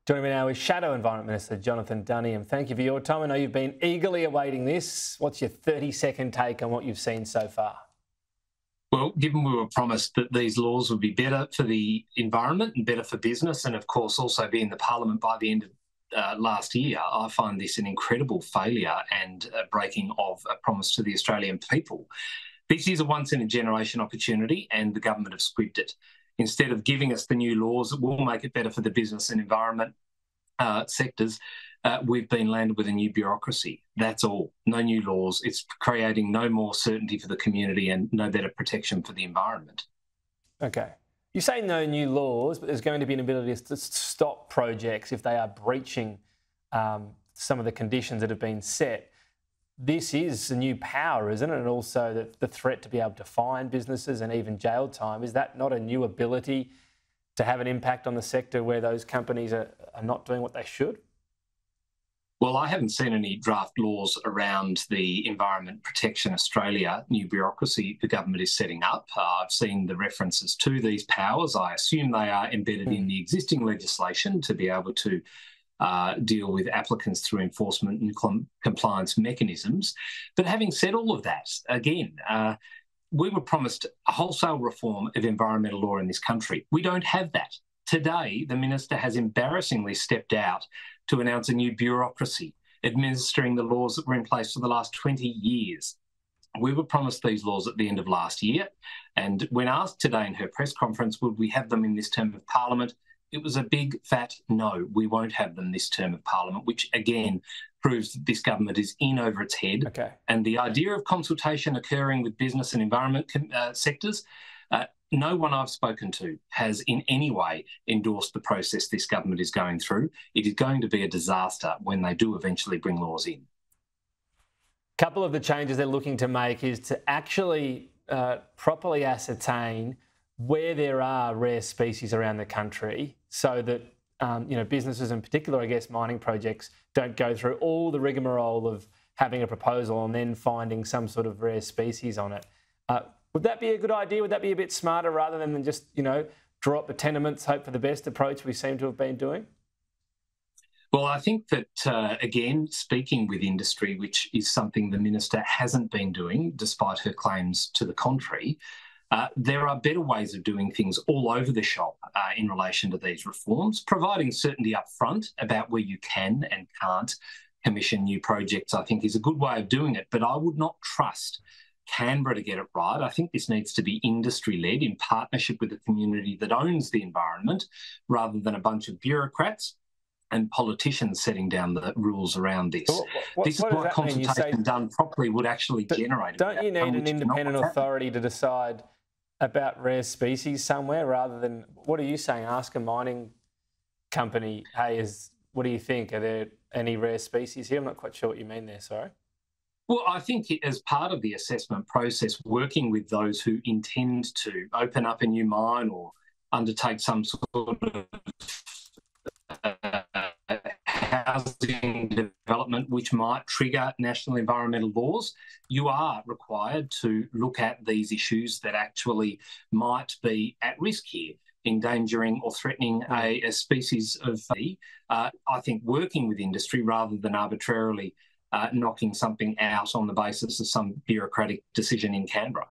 Joining me now is Shadow Environment Minister Jonathon Duniam. Thank you for your time. I know you've been eagerly awaiting this. What's your 30-second take on what you've seen so far? Well, given we were promised that these laws would be better for the environment and better for business, and of course also be in the Parliament by the end of last year, I find this an incredible failure and a breaking of a promise to the Australian people. This is a once-in-a-generation opportunity and the government have squibbed it. Instead of giving us the new laws that will make it better for the business and environment sectors, we've been landed with a new bureaucracy. That's all. No new laws. It's creating no more certainty for the community and no better protection for the environment. Okay. You say no new laws, but there's going to be an ability to stop projects if they are breaching some of the conditions that have been set. This is a new power, isn't it? And also the threat to be able to fine businesses and even jail time. Is that not a new ability to have an impact on the sector where those companies are not doing what they should? Well, I haven't seen any draft laws around the Environment Protection Australia new bureaucracy the government is setting up. I've seen the references to these powers. I assume they are embedded in the existing legislation to be able to deal with applicants through enforcement and compliance mechanisms. But having said all of that, again, we were promised a wholesale reform of environmental law in this country. We don't have that. Today, the minister has embarrassingly stepped out to announce a new bureaucracy administering the laws that were in place for the last 20 years. We were promised these laws at the end of last year, and when asked today in her press conference, would we have them in this term of Parliament, it was a big fat no, we won't have them this term of Parliament, which again proves that this government is in over its head. Okay. And the idea of consultation occurring with business and environment sectors, no one I've spoken to has in any way endorsed the process this government is going through. It is going to be a disaster when they do eventually bring laws in. A couple of the changes they're looking to make is to actually properly ascertain where there are rare species around the country so that businesses, in particular, I guess, mining projects, don't go through all the rigmarole of having a proposal and then finding some sort of rare species on it. Would that be a good idea? Would that be a bit smarter rather than just, draw up the tenements, hope for the best approach we seem to have been doing? Well, I think that, again, speaking with industry, which is something the minister hasn't been doing, despite her claims to the contrary, there are better ways of doing things all over the shop in relation to these reforms. Providing certainty up front about where you can and can't commission new projects, I think, is a good way of doing it. But I would not trust Canberra to get it right. I think this needs to be industry-led in partnership with the community that owns the environment, rather than a bunch of bureaucrats and politicians setting down the rules around this. This is why consultation done properly would actually generate. Don't you need an independent authority to decide about rare species somewhere, rather than, what are you saying? Ask a mining company, hey, what do you think? Are there any rare species here? I'm not quite sure what you mean there, sorry. Well, I think as part of the assessment process, working with those who intend to open up a new mine or undertake some sort of housing development which might trigger national environmental laws, you are required to look at these issues that actually might be at risk here, endangering or threatening a species of I think working with industry rather than arbitrarily knocking something out on the basis of some bureaucratic decision in Canberra.